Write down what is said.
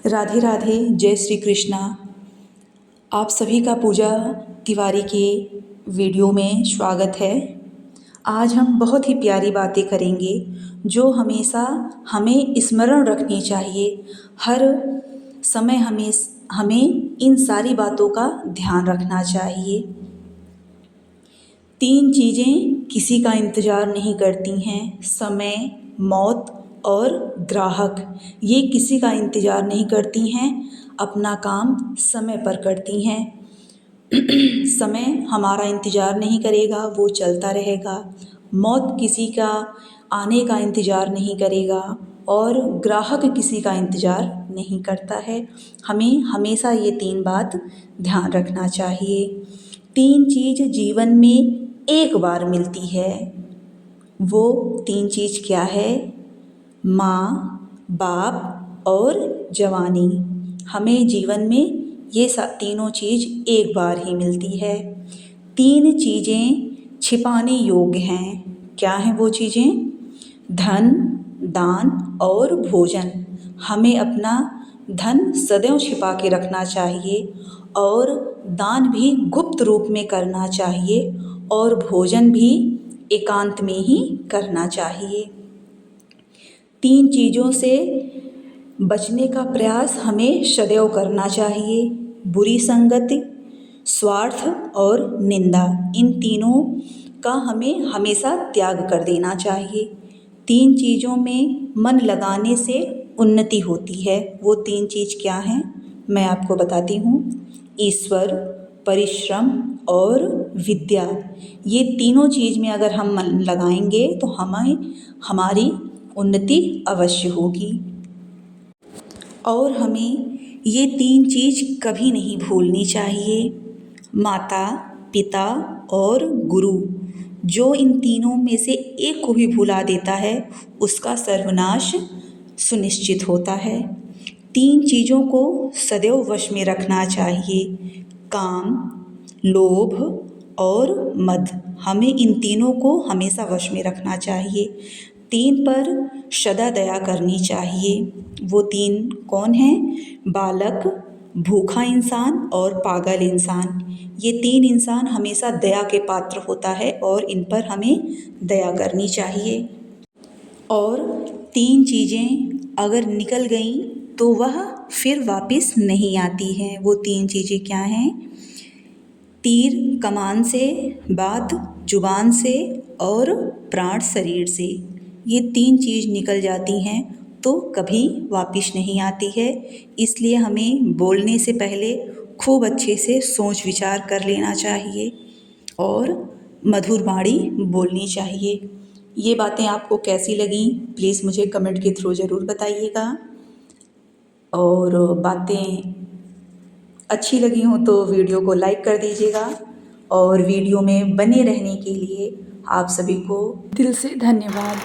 राधे राधे, जय श्री कृष्णा। आप सभी का पूजा तिवारी के वीडियो में स्वागत है। आज हम बहुत ही प्यारी बातें करेंगे जो हमेशा हमें स्मरण रखनी चाहिए। हर समय हमें इन सारी बातों का ध्यान रखना चाहिए। 3 चीज़ें किसी का इंतज़ार नहीं करती हैं, समय, मौत और ग्राहक। ये किसी का इंतज़ार नहीं करती हैं, अपना काम समय पर करती हैं। समय हमारा इंतज़ार नहीं करेगा, वो चलता रहेगा। मौत किसी का आने का इंतज़ार नहीं करेगा और ग्राहक किसी का इंतज़ार नहीं करता है। हमें हमेशा ये 3 बात ध्यान रखना चाहिए। 3 चीज़ जीवन में एक बार मिलती है। वो 3 चीज़ क्या है? माँ, बाप और जवानी। हमें जीवन में ये तीनों चीज़ एक बार ही मिलती है। 3 चीज़ें छिपाने योग्य हैं। क्या हैं वो चीज़ें? धन, दान और भोजन। हमें अपना धन सदैव छिपा के रखना चाहिए और दान भी गुप्त रूप में करना चाहिए और भोजन भी एकांत में ही करना चाहिए। 3 चीज़ों से बचने का प्रयास हमें सदैव करना चाहिए। बुरी संगति, स्वार्थ और निंदा। इन तीनों का हमें हमेशा त्याग कर देना चाहिए। 3 चीज़ों में मन लगाने से उन्नति होती है। वो 3 चीज़ क्या हैं? मैं आपको बताती हूँ। ईश्वर, परिश्रम और विद्या। ये तीनों चीज़ में अगर हम मन लगाएंगे तो हमारी उन्नति अवश्य होगी। और हमें ये 3 चीज़ कभी नहीं भूलनी चाहिए। माता, पिता और गुरु। जो इन तीनों में से एक को भी भुला देता है उसका सर्वनाश सुनिश्चित होता है। 3 चीज़ों को सदैव वश में रखना चाहिए। काम, लोभ और मद। हमें इन तीनों को हमेशा वश में रखना चाहिए। 3 पर सदा दया करनी चाहिए। वो 3 कौन हैं? बालक, भूखा इंसान और पागल इंसान। ये 3 इंसान हमेशा दया के पात्र होता है और इन पर हमें दया करनी चाहिए। और 3 चीज़ें अगर निकल गईं तो वह फिर वापस नहीं आती हैं। वो 3 चीज़ें क्या हैं? तीर कमान से, बात जुबान से और प्राण शरीर से। ये 3 चीज़ निकल जाती हैं तो कभी वापस नहीं आती है। इसलिए हमें बोलने से पहले खूब अच्छे से सोच विचार कर लेना चाहिए और मधुर वाणी बोलनी चाहिए। ये बातें आपको कैसी लगीं प्लीज़ मुझे कमेंट के थ्रू ज़रूर बताइएगा। और बातें अच्छी लगी हों तो वीडियो को लाइक कर दीजिएगा और वीडियो में बने रहने के लिए आप सभी को दिल से धन्यवाद।